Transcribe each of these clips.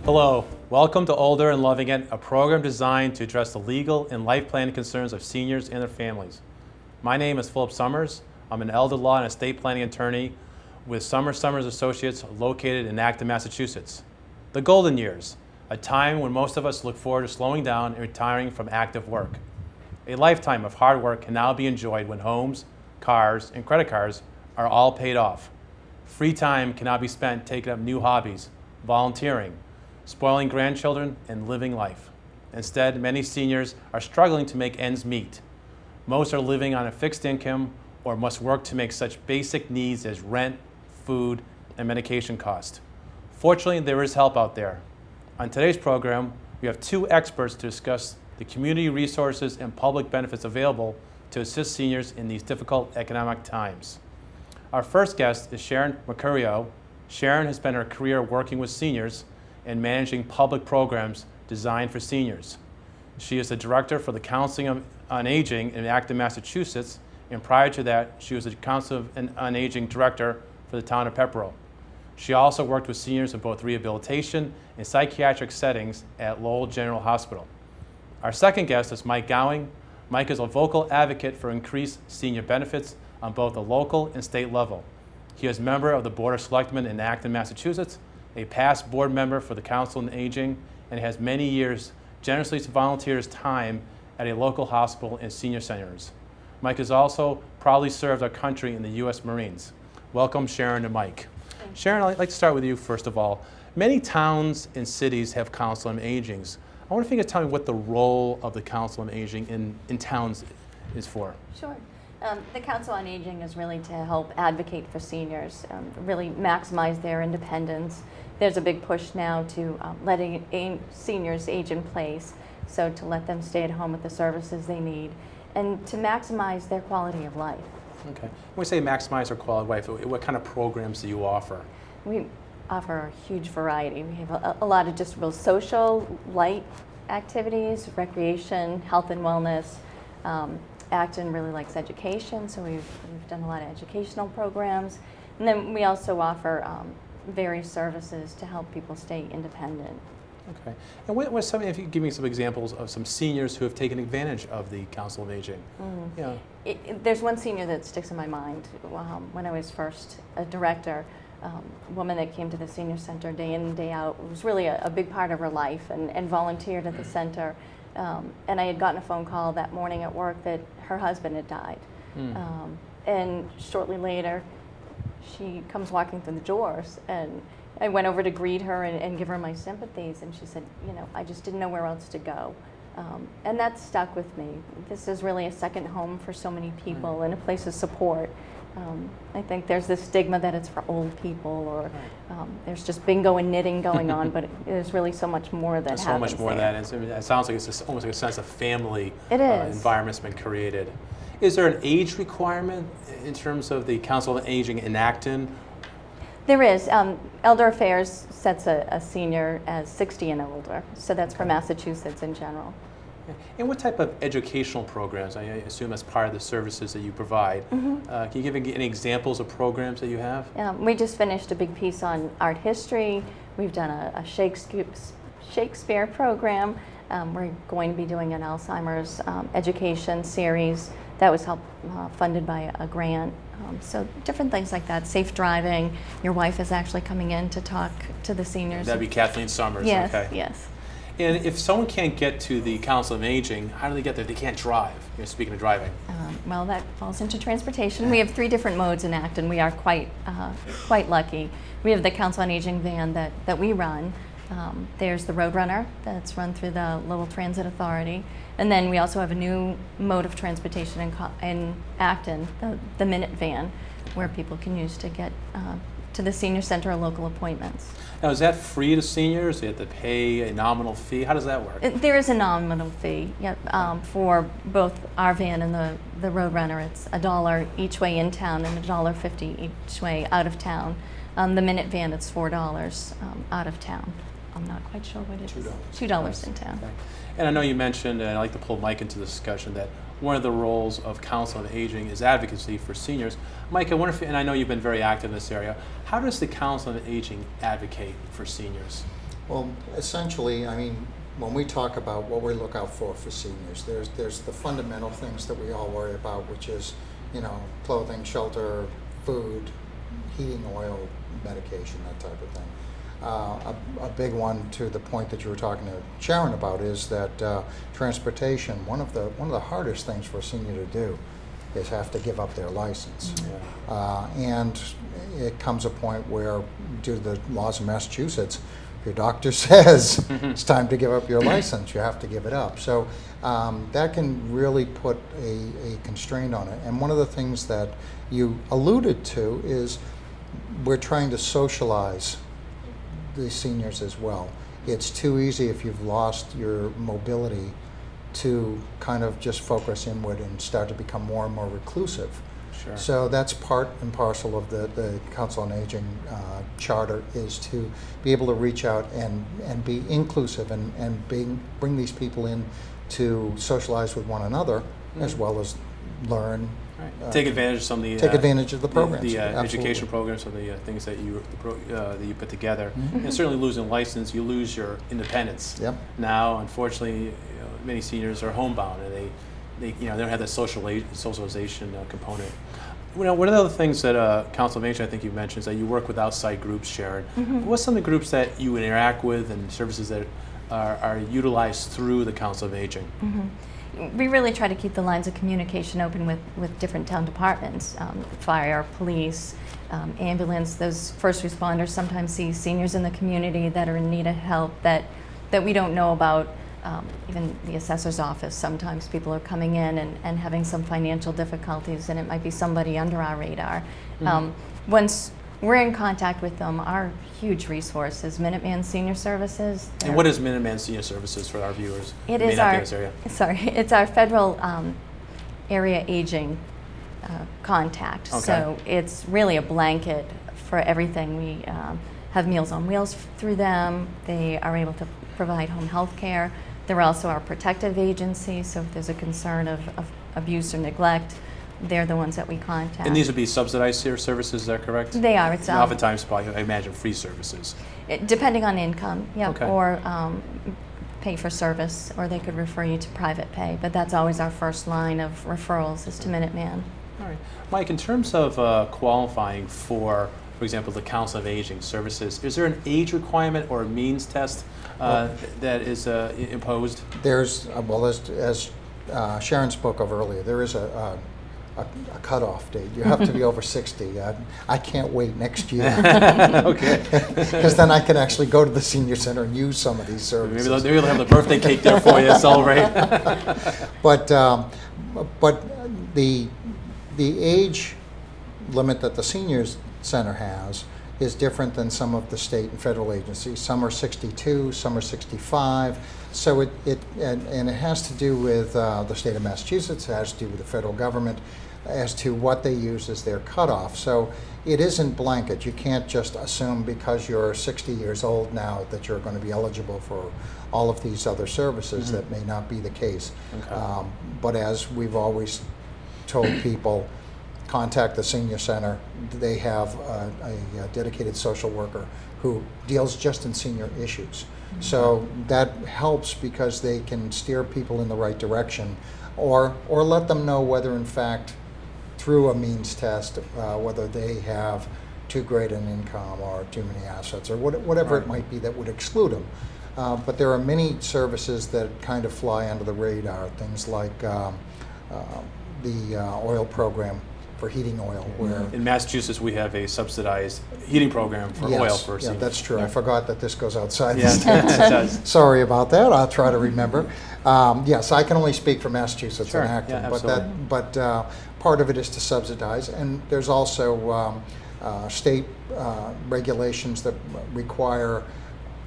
Hello, welcome to Older and Loving It, a program designed to address the legal and life planning concerns of seniors and their families. My name is Philip Summers. I'm an elder law and estate planning attorney with Summers Associates located in Acton, Massachusetts. The golden years, a time when most of us look forward to slowing down and retiring from active work. A lifetime of hard work can now be enjoyed when homes, cars, and credit cards are all paid off. Free time can now be spent taking up new hobbies, volunteering, spoiling grandchildren, and living life. Instead, many seniors are struggling to make ends meet. Most are living on a fixed income or must work to make such basic needs as rent, food, and medication cost. Fortunately, there is help out there. On today's program, we have two experts to discuss the community resources and public benefits available to assist seniors in these difficult economic times. Our first guest is Sharon Mercurio. Sharon has spent her career working with seniors and managing public programs designed for seniors. She is the director for the Council on Aging in Acton, Massachusetts, and prior to that, she was the Council on Aging director for the town of Pepperell. She also worked with seniors in both rehabilitation and psychiatric settings at Lowell General Hospital. Our second guest is Mike Gowing. Mike is a vocal advocate for increased senior benefits on both the local and state level. He is a member of the Board of Selectmen in Acton, Massachusetts, a past board member for the Council on Aging, and has many years generously volunteered his time at a local hospital and senior centers. Mike has also proudly served our country in the U.S. Marines. Welcome, Sharon and Mike. Sharon, I'd like to start with you first of all. Many towns and cities have Council on Agings. I wonder if you could tell me what the role of the Council on Aging in towns is for. Sure. The Council on Aging is really to help advocate for seniors, really maximize their independence. There's a big push now to letting seniors age in place, so to let them stay at home with the services they need, and to maximize their quality of life. Okay. When we say maximize their quality of life, what kind of programs do you offer? We offer a huge variety. We have a lot of just real social, light activities, recreation, health and wellness. Acton really likes education, so we've done a lot of educational programs. And then we also offer various services to help people stay independent. Okay. And what some, if you could give me some examples of some seniors who have taken advantage of the Council on Aging? Yeah. There's one senior that sticks in my mind. When I was first a director, a woman that came to the senior center day in and day out. It was really a big part of her life and volunteered at the center. And I had gotten a phone call that morning at work that her husband had died. And shortly later, she comes walking through the doors, and I went over to greet her and give her my sympathies, and she said, I just didn't know where else to go. And that stuck with me. This is really a second home for so many people and a place of support. I think there's this stigma that it's for old people, or there's just bingo and knitting going on, but there's really so much more that happens. So much more there. than that. It sounds like it's almost like a sense of family It is. Environment's been created. Is there an age requirement in terms of the Council on Aging in Acton? There is. Elder Affairs sets a senior as 60 and older, so that's for Massachusetts in general. And what type of educational programs? I assume that's part of the services that you provide. Can you give any examples of programs that you have? We just finished a big piece on art history. We've done a Shakespeare program. We're going to be doing an Alzheimer's education series that was funded by a grant. So different things like that. Safe driving. Your wife is actually coming in to talk to the seniors. That'd be Kathleen Summers. Yes, okay. yes. And if someone can't get to the Council on Aging, how do they get there? They can't drive. Speaking of driving. Well, that falls into transportation. We have 3 different modes in Acton. We are quite lucky. We have the Council on Aging van that we run. There's the Roadrunner that's run through the Lowell Transit Authority. And then we also have a new mode of transportation in Acton, the Minute Van, where people can use to get to the senior center or local appointments. Now, is that free to seniors? Do you have to pay a nominal fee? How does that work? There is a nominal fee, yep, for both our van and the Roadrunner. It's $1 each way in town and $1.50 each way out of town. The Minute Van, it's $4 out of town. I'm not quite sure what it is. $2 in town. Okay. And I know you mentioned, and I'd like to pull Mike into the discussion, that one of the roles of Council on Aging is advocacy for seniors. Mike, I wonder if, and I know you've been very active in this area, how does the Council on Aging advocate for seniors? Well, essentially, I mean, when we talk about what we look out for seniors, there's the fundamental things that we all worry about, which is, clothing, shelter, food, heating oil, medication, that type of thing. A big one, to the point that you were talking to Sharon about, is that transportation. One of the hardest things for a senior to do is have to give up their license. And it comes a point where, due to the laws of Massachusetts, your doctor says it's time to give up your license, you have to give it up. So that can really put a constraint on it. And one of the things that you alluded to is we're trying to socialize the seniors as well. It's too easy, if you've lost your mobility, to kind of just focus inward and start to become more and more reclusive. Sure. So that's part and parcel of the Council on Aging charter, is to be able to reach out and be inclusive and bring these people in to socialize with one another, as well as learn. Right. Take advantage of some of the Take advantage of the programs. the Absolutely. education programs, or the things that you put together. And certainly, losing a license, you lose your independence. Yep. Now, unfortunately, many seniors are homebound, and they don't have that socialization component. One of the other things that Council of Aging, I think you mentioned, is that you work with outside groups, Sharon. What's some of the groups that you interact with, and services that are utilized through the Council of Aging? We really try to keep the lines of communication open with different town departments, fire, police, ambulance. Those first responders sometimes see seniors in the community that are in need of help that we don't know about. Even the assessor's office, sometimes people are coming in and having some financial difficulties, and it might be somebody under our radar. Once we're in contact with them, our huge resource is Minuteman Senior Services. And what is Minuteman Senior Services for our viewers? It who may is not be in our, this area? it's our federal area aging contact. Okay. So it's really a blanket for everything. We have Meals on Wheels through them. They are able to provide home health care. They're also our protective agency, so if there's a concern of abuse or neglect, they're the ones that we contact. And these would be subsidized services, is that correct? They are. It's oftentimes, probably, I imagine, free services. Depending on income, yeah, Okay. or pay for service, or they could refer you to private pay. But that's always our first line of referrals, is to Minuteman. All right. Mike, in terms of qualifying for example, the Council of Aging services, is there an age requirement or a means test that is imposed? There's, well, as Sharon spoke of earlier, there is a cutoff date. You have to be over 60. I can't wait next year. Okay. Because then I can actually go to the senior center and use some of these services. Maybe they'll have the birthday cake there for you to celebrate. But the age limit that the seniors center has is different than some of the state and federal agencies. Some are 62, some are 65. So it has to do with the state of Massachusetts, it has to do with the federal government as to what they use as their cutoff. So it isn't blanket. You can't just assume because you're 60 years old now that you're going to be eligible for all of these other services. That may not be the case. Okay. But as we've always told people, contact the senior center. They have a dedicated social worker who deals just in senior issues. So that helps because they can steer people in the right direction, or let them know whether in fact through a means test whether they have too great an income or too many assets or whatever it might be that would exclude them. But there are many services that kind of fly under the radar, things like the oil program for heating oil, where in Massachusetts we have a subsidized heating program for yes, oil for yeah, seniors. that's true. I forgot that this goes outside the Yeah, state. it does. Sorry about that. I'll try to remember. Yes, I can only speak for Massachusetts Sure, and Acton, yeah, but part of it is to subsidize, and there's also state regulations that require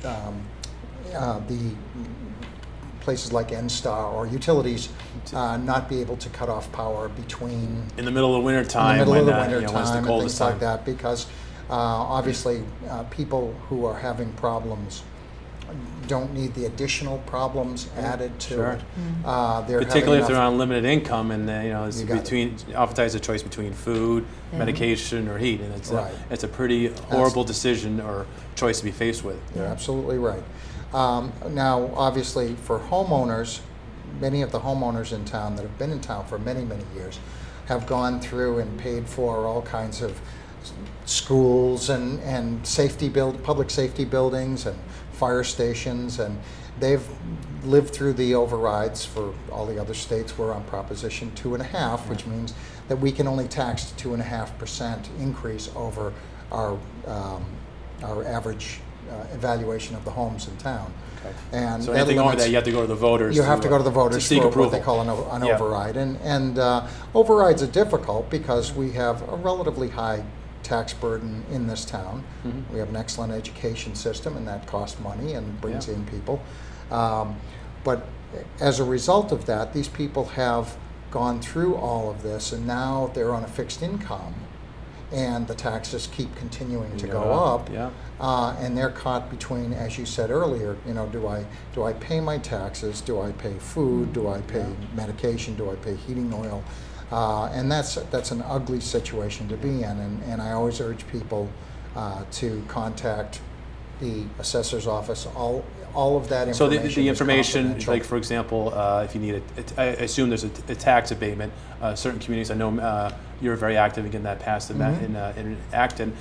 the places like NSTAR or utilities not be able to cut off power between in the middle of the winter time, in the middle when, of the winter when it's the time and coldest things time. like that, because obviously people who are having problems don't need the additional problems added to Sure. it. They're Particularly if having they're enough- on limited income, and it's You got it. between oftentimes a choice between food, Yeah. medication, or heat, and Right. it's a pretty horrible decision or choice to be faced with. You're absolutely right. Now, obviously, for homeowners, many of the homeowners in town that have been in town for many, many years have gone through and paid for all kinds of schools and public safety buildings and fire stations, and they've lived through the overrides for all the other states. We're on Proposition 2.5, which means that we can only tax 2.5% increase over our average evaluation of the homes in town. Okay. And So that anything over limits- that, you have to go to the voters. you have to go to the voters seek for approval. what they call an Yeah. override. And overrides are difficult because we have a relatively high tax burden in this town. Mhm. We have an excellent education system, and that costs money and brings Yeah. in people. But as a result of that, these people have gone through all of this, and now they're on a fixed income, and the taxes keep continuing to go up. Yeah. And they're caught between, as you said earlier, do I pay my taxes? Do I pay food? Do I pay medication? Do I pay heating oil? And that's an ugly situation to be in. And I always urge people to contact the assessor's office. All of that So information. the is information, confidential. like for example, if you need I assume there's a tax abatement. Certain communities, I know you're very active in getting that passed in Acton.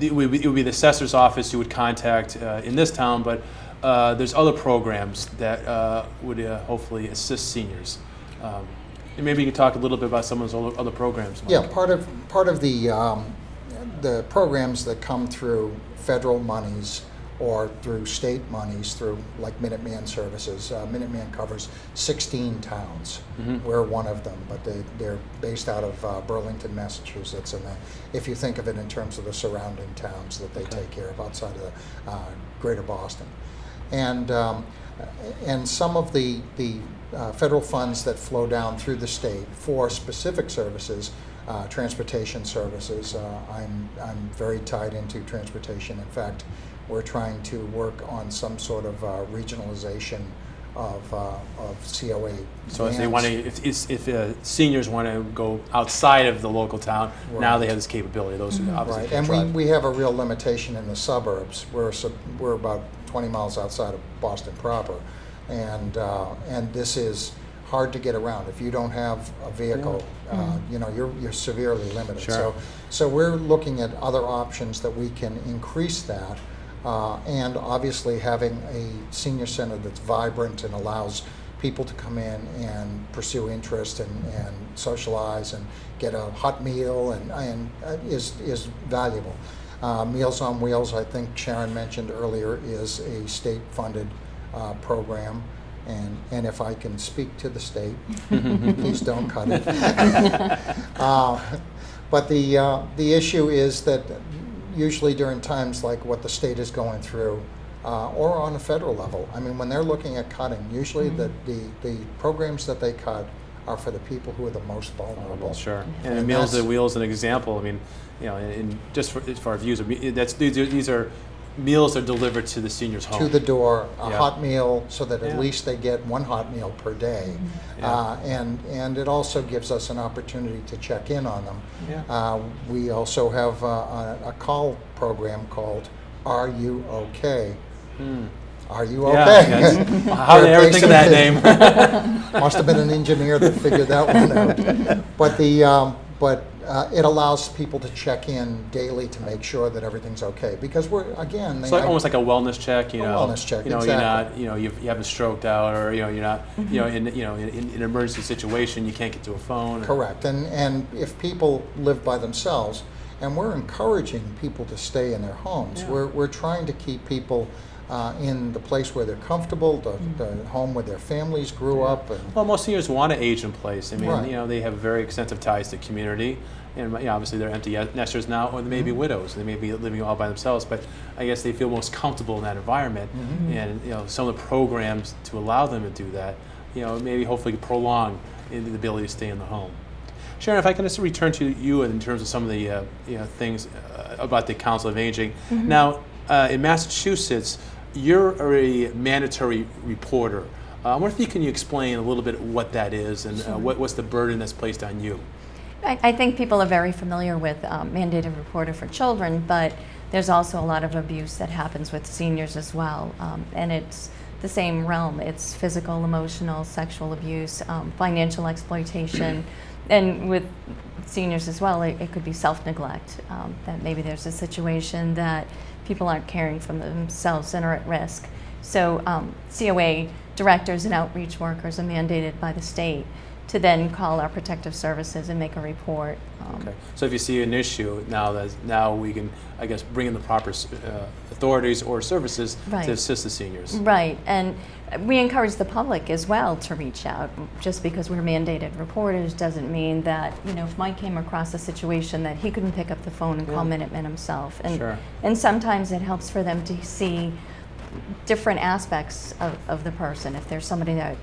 It would be the assessor's office you would contact in this town, but there's other programs that would hopefully assist seniors. And maybe you can talk a little bit about some of those other programs. Mike. Yeah, part of the programs that come through federal monies or through state monies, through like Minuteman Services. Minuteman covers 16 towns. Mhm. We're one of them, but they're based out of Burlington, Massachusetts. And if you think of it in terms of the surrounding towns that they take care of outside of the greater Boston. And some of the federal funds that flow down through the state for specific services, transportation services. I'm very tied into transportation. In fact, we're trying to work on some sort of regionalization of COA. So if they vans. want to, if seniors want to go outside of the local town, now they have this capability. Those obviously Right, can and try. we have a real limitation in the suburbs. We're about 20 miles outside of Boston proper, and this is hard to get around. If you don't have a vehicle, you're severely limited. Sure. So we're looking at other options that we can increase that, and obviously having a senior center that's vibrant and allows people to come in and pursue interest and socialize and get a hot meal and is valuable. Meals on Wheels, I think Sharon mentioned earlier, is a state-funded program. And if I can speak to the state, please don't cut it. But the issue is that usually during times like what the state is going through, or on a federal level, I mean, when they're looking at cutting, usually the programs that they cut are for the people who are the most vulnerable. Sure. And And Meals that's- on Wheels, an example. I mean, just for our views, these are meals that are delivered to the senior's home. To the door, a Yeah. hot meal, so that at Yeah. least they get one hot meal per day. Yeah. And it also gives us an opportunity to check in on them. Yeah. We also have a call program called Are You Okay? Are you Yeah, okay? yes. How did I ever think of that name? Must have been an engineer that figured that one out. But it allows people to check in daily to make sure that everything's okay. Because It's like, almost like a wellness check, you A know. wellness check, You're exactly. not, you haven't stroked out, or you're not, in an emergency situation, you can't get to a phone. Correct, and if people live by themselves, and we're encouraging people to stay in their homes, Yeah. we're trying to keep people in the place where they're comfortable, the home where their families grew up, and Well, most seniors want to age in place. I mean, Right. they have very extensive ties to community, and obviously they're empty nesters now, or they may be widows. They may be living all by themselves, but I guess they feel most comfortable in that environment. And some of the programs to allow them to do that, maybe hopefully prolong the ability to stay in the home. Sharon, if I can just return to you in terms of some of the things about the Council of Aging. Now, in Massachusetts, you're a mandatory reporter. I wonder if can you explain a little bit what that is and Sure. what's the burden that's placed on you? I think people are very familiar with mandated reporter for children, but there's also a lot of abuse that happens with seniors as well. And it's the same realm. It's physical, emotional, sexual abuse, financial exploitation. And with seniors as well, it could be self-neglect, that maybe there's a situation that people aren't caring for themselves and are at risk. So COA directors and outreach workers are mandated by the state to then call our protective services and make a report. Okay. So if you see an issue now we can, I guess, bring in the proper authorities or services Right. to assist the seniors. Right, and we encourage the public as well to reach out. Just because we're mandated reporters doesn't mean that, if Mike came across a situation that he couldn't pick up the phone and call Yeah. Minutemen himself. And, Sure. and sometimes it helps for them to see different aspects of the person. If there's somebody that,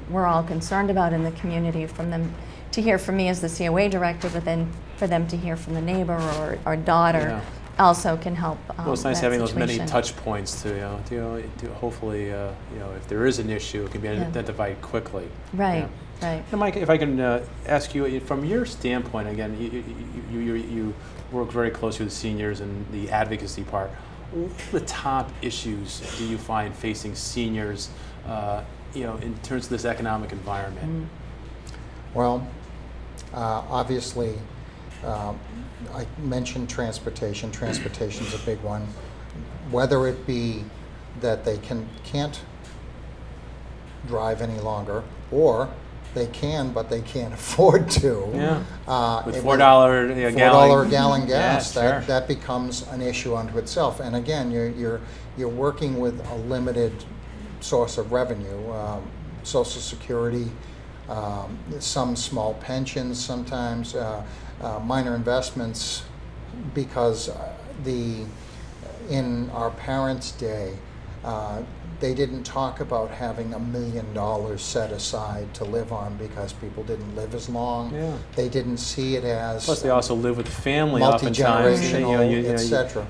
we're all concerned about in the community, from them to hear from me as the COA director, but then for them to hear from the neighbor or daughter Yeah. also can help. Well, it's nice that having those many situation. touch points to hopefully, if there is an issue, it can be Yeah. identified quickly. Right, Yeah. right. Now, Mike, if I can ask you, from your standpoint, again, you work very closely with seniors and the advocacy part. What are the top issues do you find facing seniors, in terms of this economic environment? Well, obviously, I mentioned transportation. Transportation's a big one. Whether it be that they can't drive any longer, or they can, but they can't afford to. Yeah. With it $4 a $4 gallon. a gallon gas, Yeah, sure. that becomes an issue unto itself. And again, you're working with a limited source of revenue, Social Security, some small pensions, sometimes minor investments, because in our parents' day, they didn't talk about having $1 million set aside to live on because people didn't live as long. Yeah. They didn't see it as Plus, they also live with family oftentimes. multi-generational, etc.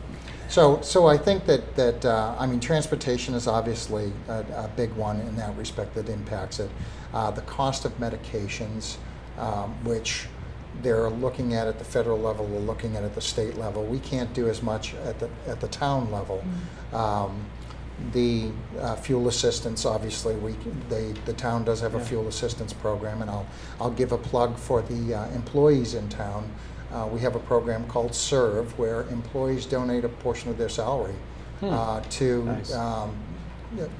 So I think that transportation is obviously a big one in that respect that impacts it. The cost of medications, which they're looking at the federal level, we're looking at the state level. We can't do as much at the town level. The fuel assistance, obviously, the town does have a fuel assistance program, and I'll give a plug for the employees in town. We have a program called SERVE, where employees donate a portion of their salary to Nice.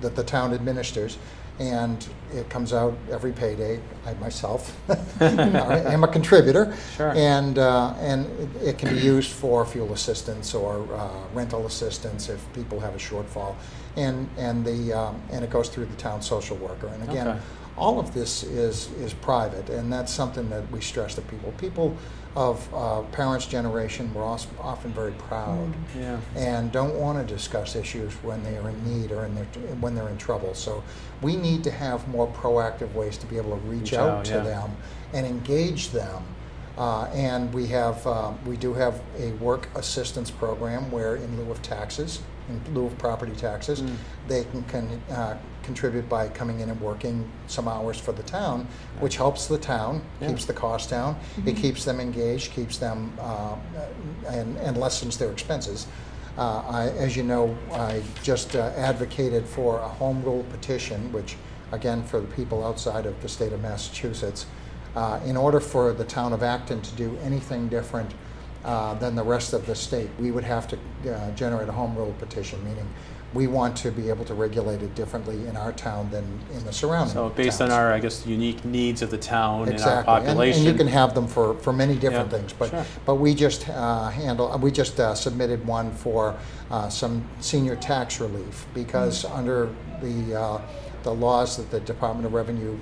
that the town administers, and it comes out every payday. I myself am a contributor, Sure. and it can be used for fuel assistance or rental assistance if people have a shortfall, and it goes through the town social worker. And again, Okay. all of this is private, and that's something that we stress to people. People of parents' generation were often very proud Yeah. and don't want to discuss issues when they are in need or when they're in trouble. So we need to have more proactive ways to be able to reach out to yeah. them and engage them. And we do have a work assistance program where, in lieu of taxes, in lieu of property taxes, they can contribute by coming in and working some hours for the town, which helps the town, Yeah. keeps the cost down, it keeps them engaged, keeps them and lessens their expenses. As you know, I just advocated for a home rule petition, which, again, for the people outside of the state of Massachusetts, in order for the town of Acton to do anything different than the rest of the state, we would have to generate a home rule petition, meaning we want to be able to regulate it differently in our town than in the surrounding So based on towns. our, I guess, unique needs of the town and our Exactly, population. and you can have them for many different Yeah, things, but sure. but we just submitted one for some senior tax relief, because under the laws that the Department of Revenue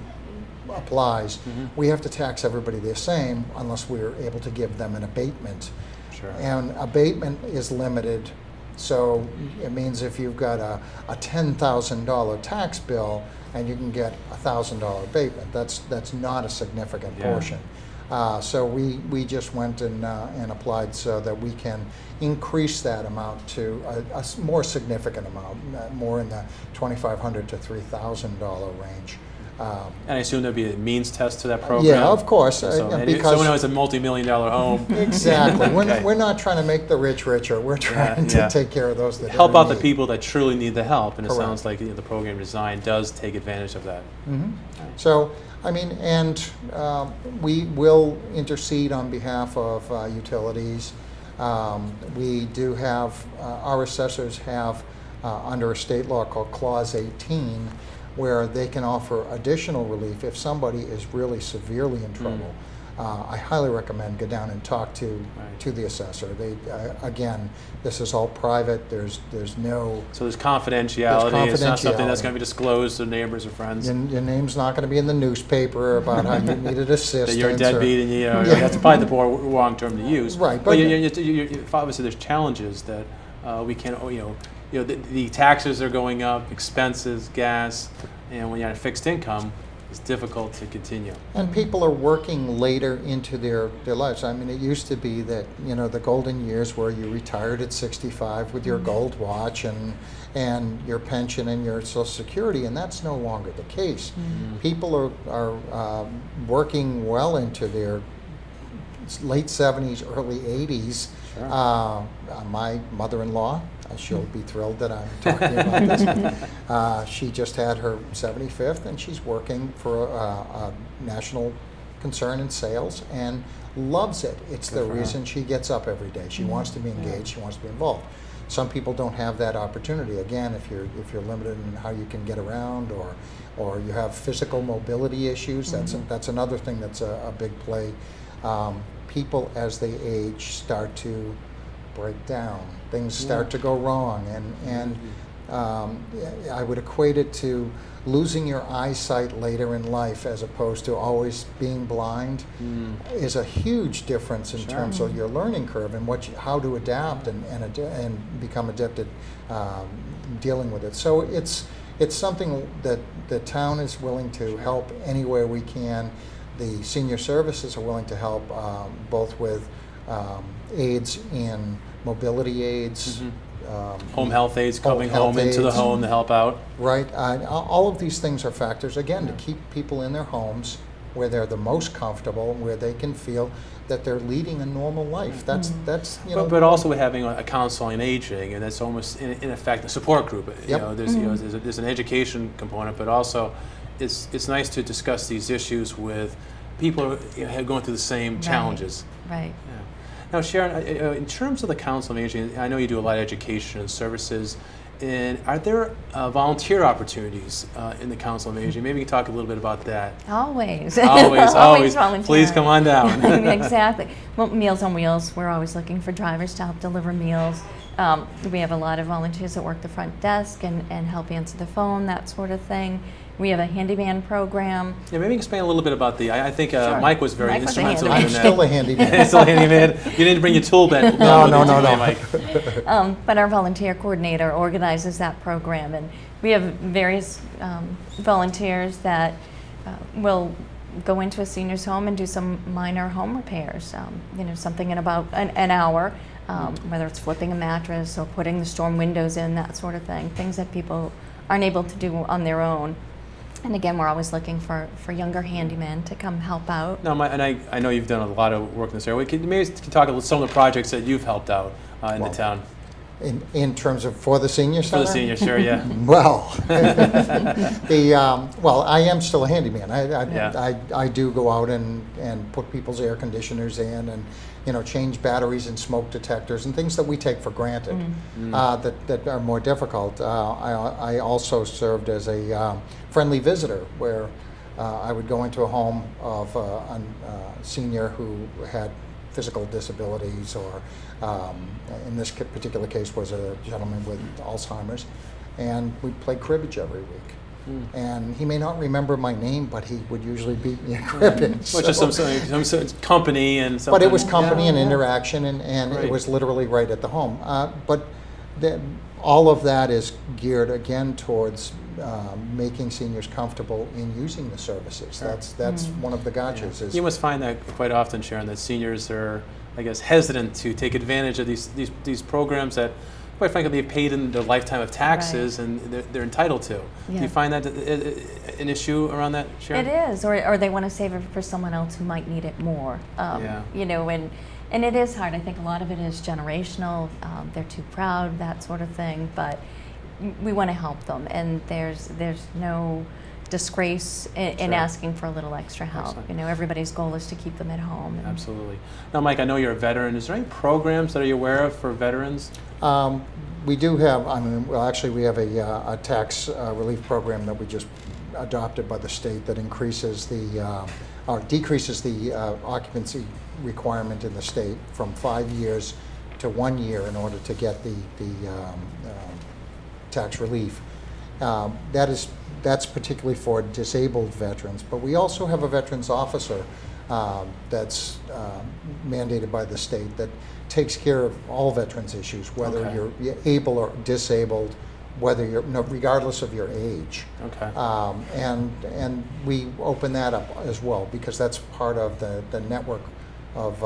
applies, we have to tax everybody the same unless we're able to give them an abatement. Sure. And abatement is limited, so it means if you've got a $10,000 tax bill and you can get a $1,000 abatement, that's not a significant Yeah. portion. So we just went and applied so that we can increase that amount to a more significant amount, more in the $2,500 to $3,000 range. And I assume there'd be a means test to that program? Yeah, of course. So, and because someone who has a multi-million-dollar home. exactly. Okay. We're not trying to make the rich richer. We're trying to take care of those that help really out the need. people that truly need the help, and it Correct. sounds like the program design does take advantage of that. Mhm. So, I mean, and we will intercede on behalf of utilities. We do have, our assessors have, under a state law called Clause 18, where they can offer additional relief if somebody is really severely in trouble. I highly recommend go down and talk to the assessor. They again, this is all private. There's no So there's confidentiality. It's not something that's confidentiality. going to be disclosed to neighbors or friends. your name's not going to be in the newspaper about how you needed assistance. That you're a or- deadbeat, and Yeah. that's probably the more wrong term to use. Right, But but- obviously there's challenges that we can, the taxes are going up, expenses, gas, and when you're on a fixed income, it's difficult to continue. And people are working later into their lives. I mean, it used to be that, the golden years where you retired at 65 with your gold watch and your pension and your Social Security, and that's no longer the case. People are working well into their late 70s, early 80s. Sure. My mother-in-law, she'll be thrilled that I'm talking about this. She just had her 75th, and she's working for a national concern in sales and loves it. It's the Good for her. reason she gets up every day. She wants to be engaged. She wants to be involved. Some people don't have that opportunity. Again, if you're limited in how you can get around, or you have physical mobility issues, that's another thing that's a big play. People, as they age, start to break down. Things start to go wrong, and I would equate it to losing your eyesight later in life as opposed to always being blind is a huge difference in terms of your learning curve and how to adapt and become adept at dealing with it. So it's something that the town is willing to help anywhere we can. The senior services are willing to help both with aids in mobility aids, Home health aides coming health home into the aides. home to help out. right? All of these things are factors, again, to keep people in their homes where they're the most comfortable, where they can feel that they're leading a normal life. That's But also with having a council on aging, and that's almost in effect a support group. Yep. There's an education component, but also it's nice to discuss these issues with people going through the same challenges. Right. Yeah. Now, Sharon, in terms of the Council on Aging, I know you do a lot of education and services. And are there volunteer opportunities in the Council on Aging? Maybe you can talk a little bit about that. Always. Always. volunteering. Please come on down. Exactly. Well, Meals on Wheels, we're always looking for drivers to help deliver meals. We have a lot of volunteers that work the front desk and help answer the phone, that sort of thing. We have a handyman program. Yeah, maybe explain a little bit about I think Sure. Mike was very Mike was a instrumental handyman. in I'm that. still a handyman. Still a handyman. You didn't bring your tool belt. No, with you no, today, no. Mike. But our volunteer coordinator organizes that program, and we have various volunteers that will go into a senior's home and do some minor home repairs. Something in about an hour, whether it's flipping a mattress or putting the storm windows in, that sort of thing. Things that people aren't able to do on their own. And again, we're always looking for younger handymen to come help out. No, I know you've done a lot of work in this area. Maybe talk about some of the projects that you've helped out in the Well, town. In terms of for the senior For center? the senior, sure, yeah. Well, well, I am still a handyman. Yeah. I do go out and put people's air conditioners in and change batteries and smoke detectors and things that we take for granted that are more difficult. I also served as a friendly visitor where I would go into a home of a senior who had physical disabilities, or in this particular case was a gentleman with Alzheimer's, and we'd play cribbage every week. And he may not remember my name, but he would usually beat me at cribbage. Well, just some company and something. But it was company and Yeah. interaction, and Right. it was literally right at the home. But all of that is geared again towards making seniors comfortable in using the services. Sure. That's one of the gotchas. Is You must find that quite often, Sharon, that seniors are, I guess, hesitant to take advantage of these programs that, quite frankly, they've paid in their lifetime of taxes and they're entitled to. Yeah. Do you find that an issue around that, Sharon? It is, or they want to save it for someone else who might need it more. Yeah. You know, and it is hard. I think a lot of it is generational. They're too proud, that sort of thing. But we want to help them, and there's no disgrace in Sure. asking for a little extra help. Excellent. You know, everybody's goal is to keep them at home. And Absolutely. Now, Mike, I know you're a veteran. Is there any programs that are you aware of for veterans? we do have, actually we have a tax relief program that we just adopted by the state that increases or decreases the occupancy requirement in the state from 5 years to 1 year in order to get the tax relief. That's particularly for disabled veterans, but we also have a veterans officer that's mandated by the state that takes care of all veterans issues, whether Okay. you're able or disabled, whether you're regardless of your age. Okay. And we open that up as well because that's part of the network of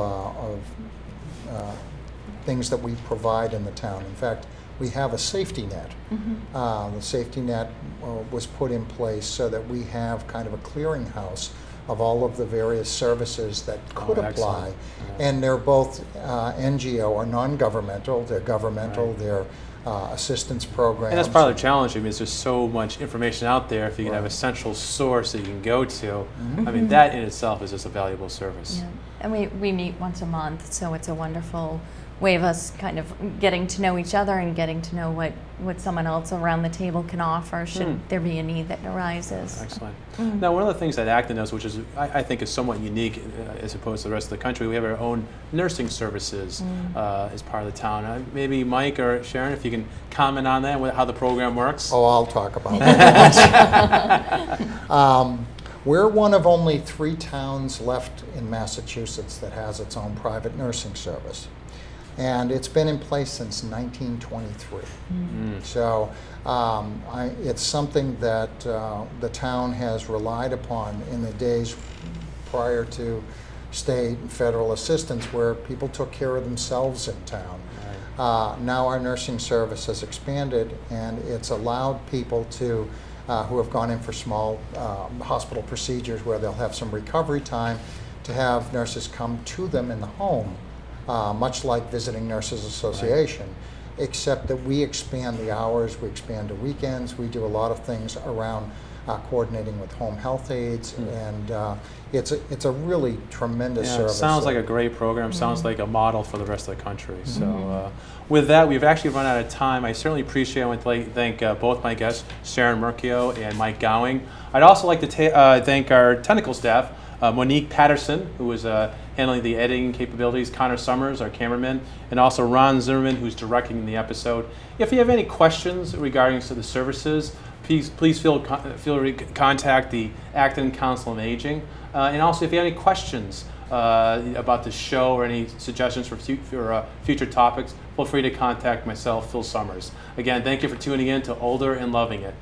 things that we provide in the town. In fact, we have a safety net. Mm-hmm. The safety net was put in place so that we have kind of a clearinghouse of all of the various services that could apply. Excellent. Yeah. And they're both NGO or non-governmental, they're governmental, Right. they're assistance programs. And that's part of the challenge. I mean, there's so much information out there. If you can have a Right. central source that you can go to, Mhm. I mean, that in itself is just a valuable service. Yeah. And we meet once a month, so it's a wonderful way of us kind of getting to know each other and getting to know what someone else around the table can offer should Hmm. there be a need that arises. Excellent. Mm. Now, one of the things that Acton does, which is I think is somewhat unique as opposed to the rest of the country, we have our own nursing services as part of the town. Maybe Mike or Sharon, if you can comment on that, how the program works. Oh, I'll talk about that. We're one of only 3 towns left in Massachusetts that has its own private nursing service. And it's been in place since 1923. So it's something that the town has relied upon in the days prior to state and federal assistance where people took care of themselves in town. Now our nursing service has expanded and it's allowed people to who have gone in for small hospital procedures where they'll have some recovery time to have nurses come to them in the home, much like Visiting Nurses Association, except that we expand the hours, we expand the weekends, we do a lot of things around coordinating with home health aides, and it's a really tremendous Yeah, it service. sounds like a great program. Sounds like a model for the rest of the country. So, with that, we've actually run out of time. I certainly appreciate. I want to thank both my guests, Sharon Murchio and Mike Gowing. I'd also like to thank our technical staff, Monique Patterson, who was handling the editing capabilities, Connor Summers, our cameraman, and also Ron Zimmerman, who's directing the episode. If you have any questions regarding the services, please feel free to contact the Acton Council on Aging. And also, if you have any questions about the show or any suggestions for future topics, feel free to contact myself, Phil Summers. Again, thank you for tuning in to Older and Loving It.